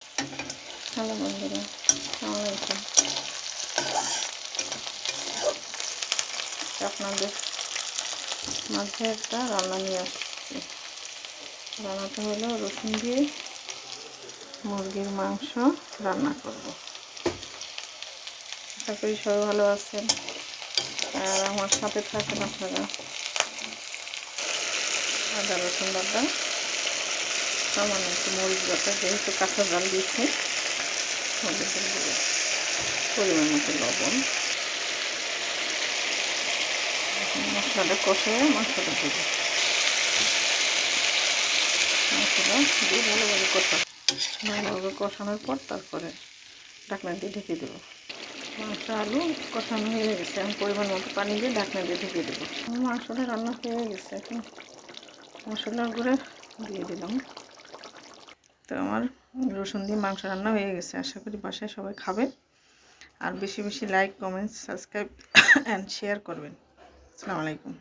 Hello বন্ধুরা, আসসালামু আলাইকুম। আপনাদের মাঝে একটা রান্না নিয়ে আসছি। রান্নাটা হলো রসুন দিয়ে মুরগির মাংস রান্না করব। আশা করি সবাই ভালো আছেন আর আমার সাথে থাকেন আপনারা। আদা রসুন বাটা, সামান্য একটু মরিচ বাটা, যেহেতু কাঁচা জাল দিয়েছি, হলুদের গুঁড়ো, পরিমাণ মতো লবণ। মশলাটা কষায় মাংসটা দেবো। মাংসটা দিয়ে ভালোভাবে কষানোর পর তারপরে ঢাকনা দিয়ে ঢেকে দেবো। মাংস আলু কষানো হয়ে গেছে, আমি পরিমাণ মতো পানি দিয়ে ঢাকনা দিয়ে ঢেকে দেবো। মাংসটা রান্না হয়ে গেছে, এখন মশলার গুঁড়ো দিয়ে দিলাম। তো আমার রসুন দিয়ে মাংস রান্না হয়ে গেছে। আশা করি বাসায় সবাই খাবেন আর বেশি বেশি like, comment, subscribe and share করবেন। আসসালামু আলাইকুম।